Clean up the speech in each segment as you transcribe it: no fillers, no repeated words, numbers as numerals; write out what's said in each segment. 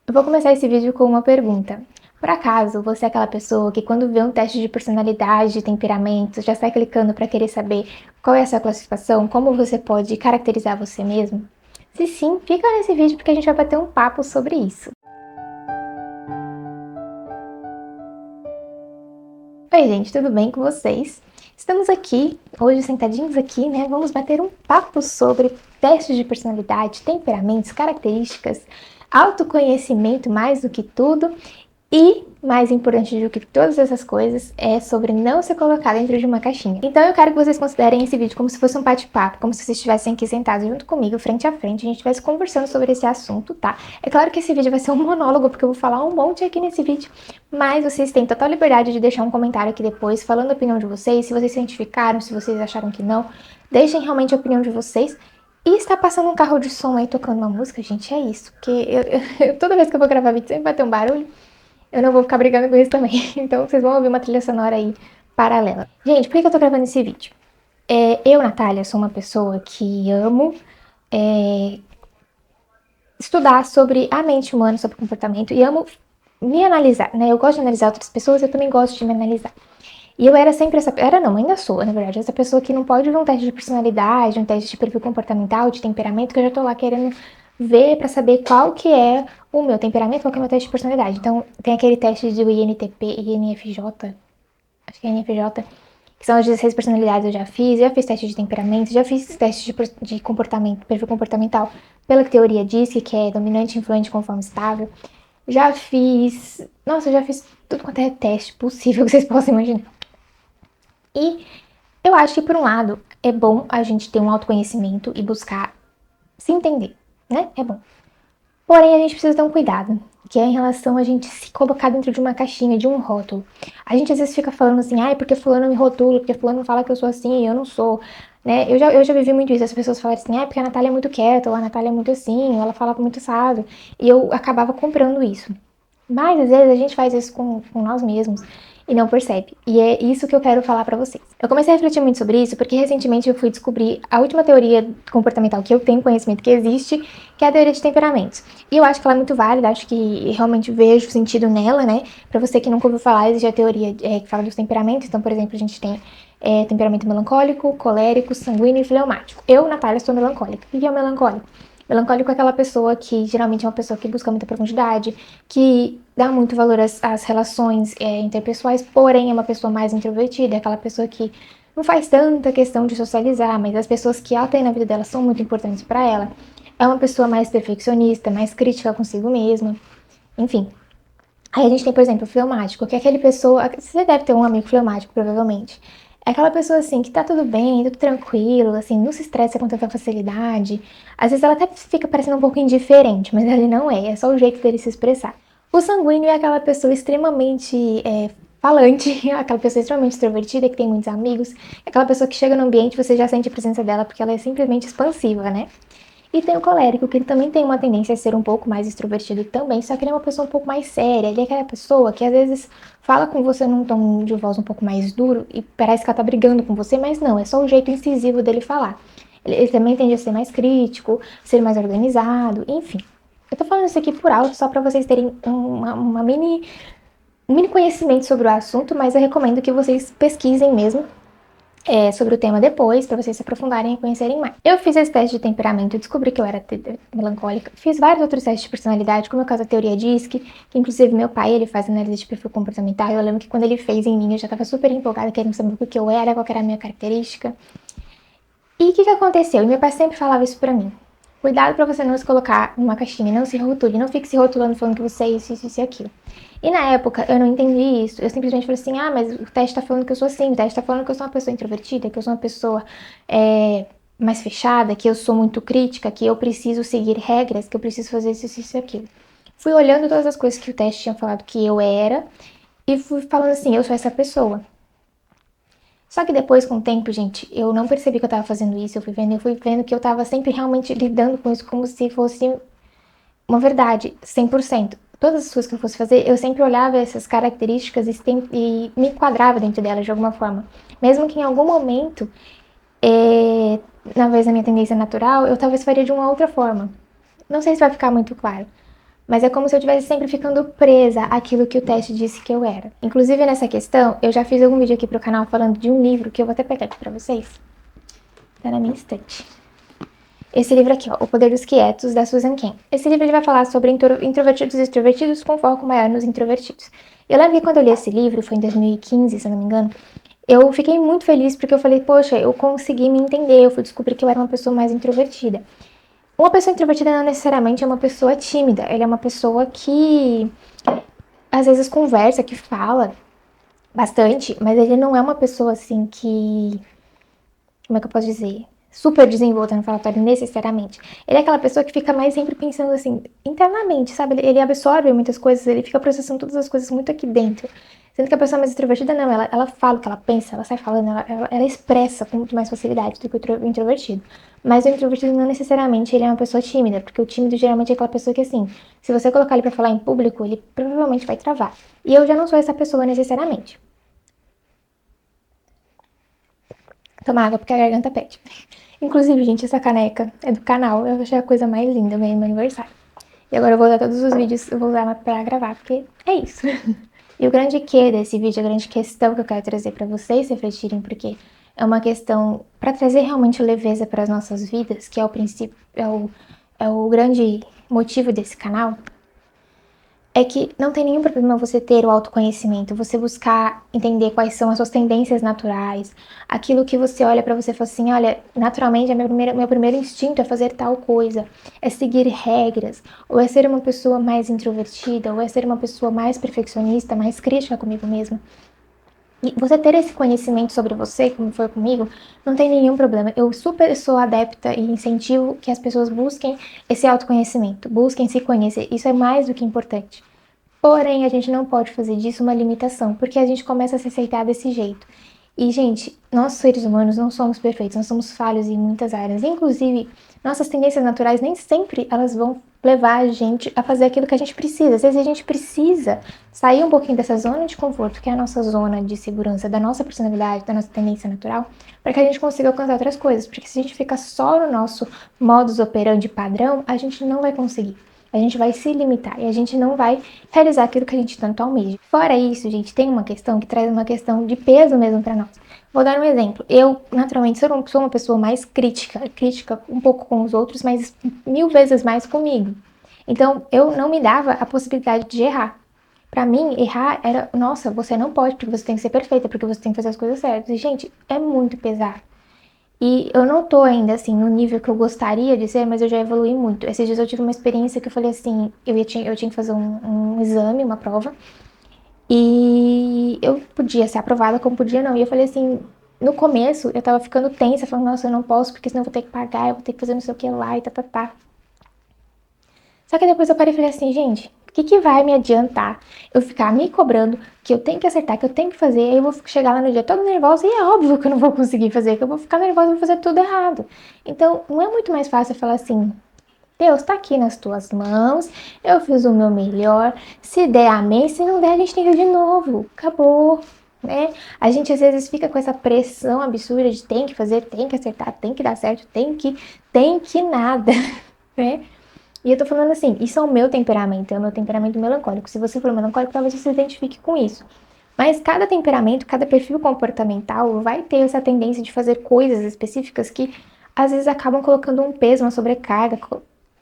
Eu vou começar esse vídeo com uma pergunta. Por acaso, você é aquela pessoa que quando vê um teste de personalidade, de temperamento, já sai clicando para querer saber qual é a sua classificação, como você pode caracterizar você mesmo? Se sim, fica nesse vídeo porque a gente vai bater um papo sobre isso. Oi gente, tudo bem com vocês? Estamos aqui, hoje sentadinhos aqui, né? Vamos bater um papo sobre testes de personalidade, temperamentos, características, autoconhecimento mais do que tudo. E, mais importante do que todas essas coisas, é sobre não se colocar dentro de uma caixinha. Então eu quero que vocês considerem esse vídeo como se fosse um bate-papo, como se vocês estivessem aqui sentados junto comigo, frente a frente, a gente estivesse conversando sobre esse assunto, tá? É claro que esse vídeo vai ser um monólogo, porque eu vou falar um monte aqui nesse vídeo, mas vocês têm total liberdade de deixar um comentário aqui depois, falando a opinião de vocês, se vocês se identificaram, se vocês acharam que não. Deixem realmente a opinião de vocês. E está passando um carro de som aí tocando uma música, gente, é isso. Porque toda vez que eu vou gravar vídeo sempre vai ter um barulho. Eu não vou ficar brigando com isso também. Então vocês vão ouvir uma trilha sonora aí paralela. Gente, por que eu tô gravando esse vídeo? Eu, Natália, sou uma pessoa que amo estudar sobre a mente humana, sobre o comportamento, e amo me analisar, né? Eu gosto de analisar outras pessoas, eu também gosto de me analisar. E eu era sempre essa... Era não, ainda sou, na verdade. Essa pessoa que não pode ver um teste de personalidade, um teste de perfil comportamental, de temperamento, que eu já tô lá querendo ver pra saber qual que é o meu temperamento, qual que é o meu teste de personalidade. Então, tem aquele teste do INTP, INFJ, acho que é INFJ, que são as 16 personalidades eu já fiz teste de temperamento, já fiz teste de comportamento, perfil comportamental, pela que teoria diz que é dominante, influente, conforme estável. Já fiz... Nossa, já fiz tudo quanto é teste possível que vocês possam imaginar. E eu acho que, por um lado, é bom a gente ter um autoconhecimento e buscar se entender, né? É bom. Porém, a gente precisa ter um cuidado, que é em relação a gente se colocar dentro de uma caixinha, de um rótulo. A gente às vezes fica falando assim, ai, porque fulano me rotula, porque fulano fala que eu sou assim e eu não sou, né? Eu já vivi muito isso, as pessoas falarem assim, ai, porque a Natália é muito quieta, ou a Natália é muito assim, ou ela fala muito assado. E eu acabava comprando isso. Mas às vezes a gente faz isso com nós mesmos e não percebe. E é isso que eu quero falar pra vocês. Eu comecei a refletir muito sobre isso porque recentemente eu fui descobrir a última teoria comportamental que eu tenho conhecimento que existe, que é a teoria de temperamentos. E eu acho que ela é muito válida, acho que realmente vejo sentido nela, né? Pra você que nunca ouviu falar, existe a teoria que fala dos temperamentos. Então, por exemplo, a gente tem temperamento melancólico, colérico, sanguíneo e fleumático. Eu, Natália, sou melancólica. O que é o melancólico? Melancólico é aquela pessoa que geralmente é uma pessoa que busca muita profundidade, que dá muito valor às relações interpessoais, porém é uma pessoa mais introvertida, é aquela pessoa que não faz tanta questão de socializar, mas as pessoas que ela tem na vida dela são muito importantes para ela. É uma pessoa mais perfeccionista, mais crítica consigo mesma, enfim. Aí a gente tem, por exemplo, o fleumático, que é aquele pessoa... Você deve ter um amigo fleumático, provavelmente. É aquela pessoa, assim, que tá tudo bem, tudo tranquilo, assim, não se estressa com tanta facilidade. Às vezes ela até fica parecendo um pouco indiferente, mas ele não é só o jeito dele se expressar. O sanguíneo é aquela pessoa extremamente falante, aquela pessoa extremamente extrovertida, que tem muitos amigos. É aquela pessoa que chega no ambiente e você já sente a presença dela porque ela é simplesmente expansiva, né? E tem o colérico, que ele também tem uma tendência a ser um pouco mais extrovertido também, só que ele é uma pessoa um pouco mais séria. Ele é aquela pessoa que às vezes fala com você num tom de voz um pouco mais duro e parece que ela tá brigando com você, mas não, é só o jeito incisivo dele falar. Ele também tende a ser mais crítico, ser mais organizado, enfim. Eu tô falando isso aqui por alto só pra vocês terem um mini conhecimento sobre o assunto, mas eu recomendo que vocês pesquisem mesmo sobre o tema depois, para vocês se aprofundarem e conhecerem mais. Eu fiz esse teste de temperamento e descobri que eu era melancólica. Fiz vários outros testes de personalidade, como é o caso da teoria DISC, que inclusive meu pai, ele faz análise de perfil comportamental, e eu lembro que quando ele fez em mim, eu já estava super empolgada, querendo saber o que eu era, qual era a minha característica. E o que aconteceu? E meu pai sempre falava isso pra mim. Cuidado pra você não se colocar numa caixinha, não se rotule, não fique se rotulando falando que você é isso e aquilo. E na época eu não entendi isso, eu simplesmente falei assim, ah, mas o teste tá falando que eu sou assim, o teste tá falando que eu sou uma pessoa introvertida, que eu sou uma pessoa mais fechada, que eu sou muito crítica, que eu preciso seguir regras, que eu preciso fazer isso e aquilo. Fui olhando todas as coisas que o teste tinha falado que eu era e fui falando assim, eu sou essa pessoa. Só que depois, com o tempo, gente, eu não percebi que eu tava fazendo isso, eu fui vendo que eu tava sempre realmente lidando com isso como se fosse uma verdade, 100%. Todas as coisas que eu fosse fazer, eu sempre olhava essas características e me enquadrava dentro delas de alguma forma. Mesmo que em algum momento, na vez da minha tendência natural, eu talvez faria de uma outra forma. Não sei se vai ficar muito claro. Mas é como se eu estivesse sempre ficando presa àquilo que o teste disse que eu era. Inclusive, nessa questão, eu já fiz algum vídeo aqui pro canal falando de um livro que eu vou até pegar aqui pra vocês. Tá na minha estante. Esse livro aqui, ó, O Poder dos Quietos, da Susan Cain. Esse livro ele vai falar sobre introvertidos e extrovertidos com foco maior nos introvertidos. Eu lembro que quando eu li esse livro, foi em 2015, se eu não me engano, eu fiquei muito feliz porque eu falei, poxa, eu consegui me entender, eu fui descobrir que eu era uma pessoa mais introvertida. Uma pessoa introvertida não necessariamente é uma pessoa tímida, ela é uma pessoa que às vezes conversa, que fala bastante, mas ele não é uma pessoa assim que, como é que eu posso dizer? Super desenvolta no falatório necessariamente. Ele é aquela pessoa que fica mais sempre pensando assim, internamente, sabe? Ele absorve muitas coisas, ele fica processando todas as coisas muito aqui dentro. Sendo que a pessoa mais extrovertida, não, ela fala o que ela pensa, ela sai falando, ela expressa com muito mais facilidade do que o introvertido. Mas o introvertido não necessariamente ele é uma pessoa tímida, porque o tímido geralmente é aquela pessoa que assim, se você colocar ele pra falar em público, ele provavelmente vai travar. E eu já não sou essa pessoa necessariamente. Tomar água porque a garganta pede. Inclusive, gente, essa caneca é do canal. Eu achei a coisa mais linda, eu ganhei no meu aniversário. E agora eu vou usar todos os vídeos, eu vou usar ela pra gravar, porque é isso. E o grande que desse vídeo, a grande questão que eu quero trazer pra vocês refletirem, porque é uma questão pra trazer realmente leveza para as nossas vidas, que é o princípio, é o grande motivo desse canal, é que não tem nenhum problema você ter o autoconhecimento, você buscar entender quais são as suas tendências naturais, aquilo que você olha pra você e fala assim, olha, naturalmente meu primeiro instinto é fazer tal coisa, é seguir regras, ou é ser uma pessoa mais introvertida, ou é ser uma pessoa mais perfeccionista, mais crítica comigo mesma. E você ter esse conhecimento sobre você, como foi comigo, não tem nenhum problema. Eu super sou adepta e incentivo que as pessoas busquem esse autoconhecimento, busquem se conhecer. Isso é mais do que importante. Porém, a gente não pode fazer disso uma limitação, porque a gente começa a se aceitar desse jeito. E, gente, nós seres humanos não somos perfeitos, nós somos falhos em muitas áreas. Inclusive, nossas tendências naturais nem sempre elas vão levar a gente a fazer aquilo que a gente precisa. Às vezes a gente precisa sair um pouquinho dessa zona de conforto, que é a nossa zona de segurança, da nossa personalidade, da nossa tendência natural, para que a gente consiga alcançar outras coisas. Porque se a gente ficar só no nosso modus operandi padrão, a gente não vai conseguir. A gente vai se limitar e a gente não vai realizar aquilo que a gente tanto almeja. Fora isso, gente, tem uma questão que traz uma questão de peso mesmo para nós. Vou dar um exemplo. Eu, naturalmente, sou uma pessoa mais crítica um pouco com os outros, mas 1000 vezes mais comigo. Então, eu não me dava a possibilidade de errar. Pra mim, errar era, nossa, você não pode, porque você tem que ser perfeita, porque você tem que fazer as coisas certas. E, gente, é muito pesado. E eu não tô ainda, assim, no nível que eu gostaria de ser, mas eu já evolui muito. Esses dias eu tive uma experiência que eu falei assim, eu tinha que fazer um exame, uma prova, e eu podia ser aprovada como podia não. E eu falei assim, no começo eu tava ficando tensa, falando, nossa, eu não posso, porque senão eu vou ter que pagar, eu vou ter que fazer não sei o que lá e tá. Só que depois eu parei e falei assim, gente, o que vai me adiantar eu ficar me cobrando que eu tenho que acertar, que eu tenho que fazer, aí eu vou chegar lá no dia todo nervosa e é óbvio que eu não vou conseguir fazer, que eu vou ficar nervosa e vou fazer tudo errado. Então, não é muito mais fácil eu falar assim, Deus, tá aqui nas tuas mãos, eu fiz o meu melhor, se der amém, se não der a gente tenta de novo, acabou, né? A gente às vezes fica com essa pressão absurda de tem que fazer, tem que acertar, tem que dar certo, tem que nada, né? E eu tô falando assim, isso é o meu temperamento melancólico. Se você for melancólico, talvez você se identifique com isso. Mas cada temperamento, cada perfil comportamental vai ter essa tendência de fazer coisas específicas que às vezes acabam colocando um peso, uma sobrecarga,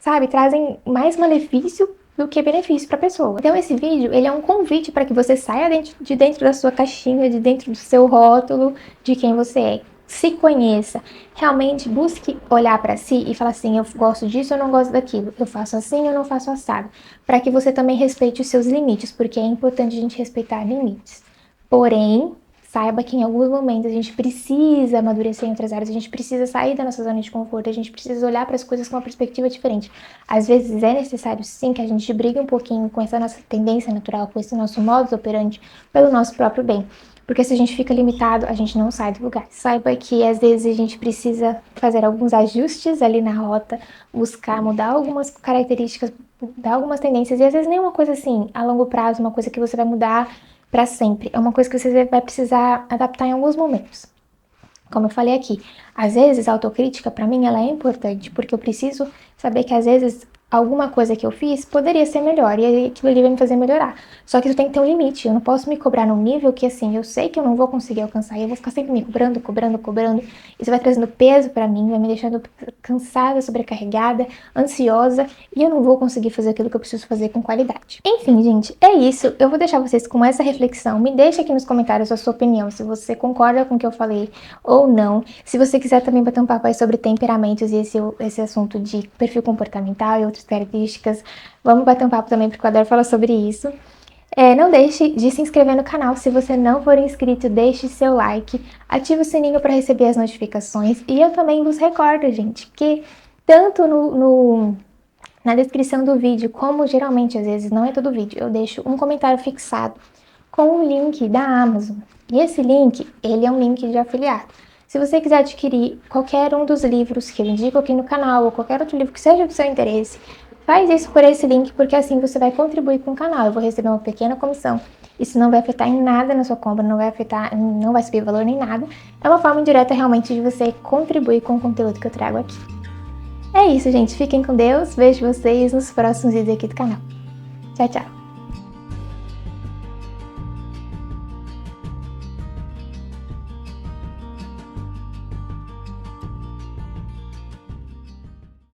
sabe? Trazem mais malefício do que benefício para a pessoa. Então esse vídeo, ele é um convite para que você saia de dentro da sua caixinha, de dentro do seu rótulo, de quem você é. Se conheça, realmente busque olhar para si e falar assim, eu gosto disso, eu não gosto daquilo, eu faço assim, eu não faço assado, para que você também respeite os seus limites, porque é importante a gente respeitar limites. Porém, saiba que em alguns momentos a gente precisa amadurecer em outras áreas, a gente precisa sair da nossa zona de conforto, a gente precisa olhar para as coisas com uma perspectiva diferente. Às vezes é necessário sim que a gente brigue um pouquinho com essa nossa tendência natural, com esse nosso modus operandi, pelo nosso próprio bem. Porque se a gente fica limitado, a gente não sai do lugar. Saiba que às vezes a gente precisa fazer alguns ajustes ali na rota, buscar mudar algumas características, mudar algumas tendências, e às vezes nem uma coisa assim, a longo prazo, uma coisa que você vai mudar para sempre. É uma coisa que você vai precisar adaptar em alguns momentos. Como eu falei aqui, às vezes a autocrítica para mim ela é importante, porque eu preciso saber que às vezes alguma coisa que eu fiz poderia ser melhor, e aí aquilo ali vai me fazer melhorar. Só que isso tem que ter um limite, eu não posso me cobrar num nível que, assim, eu sei que eu não vou conseguir alcançar, e eu vou ficar sempre me cobrando, cobrando, cobrando. Isso vai trazendo peso pra mim, vai me deixando cansada, sobrecarregada, ansiosa, e eu não vou conseguir fazer aquilo que eu preciso fazer com qualidade. Enfim, gente, é isso. Eu vou deixar vocês com essa reflexão. Me deixa aqui nos comentários a sua opinião, se você concorda com o que eu falei ou não. Se você quiser também bater um papo aí sobre temperamentos e esse assunto de perfil comportamental e outras características, vamos bater um papo também, porque eu adoro falar sobre isso. Não deixe de se inscrever no canal. Se você não for inscrito, deixe seu like, ative o sininho para receber as notificações. E eu também vos recordo, gente, que tanto na descrição do vídeo, como geralmente, às vezes, não é todo vídeo, eu deixo um comentário fixado com o link da Amazon. E esse link, ele é um link de afiliado. Se você quiser adquirir qualquer um dos livros que eu indico aqui no canal, ou qualquer outro livro que seja do seu interesse, faz isso por esse link, porque assim você vai contribuir com o canal. Eu vou receber uma pequena comissão. Isso não vai afetar em nada na sua compra, não vai subir o valor nem nada. É uma forma indireta realmente de você contribuir com o conteúdo que eu trago aqui. É isso, gente. Fiquem com Deus. Vejo vocês nos próximos vídeos aqui do canal. Tchau, tchau.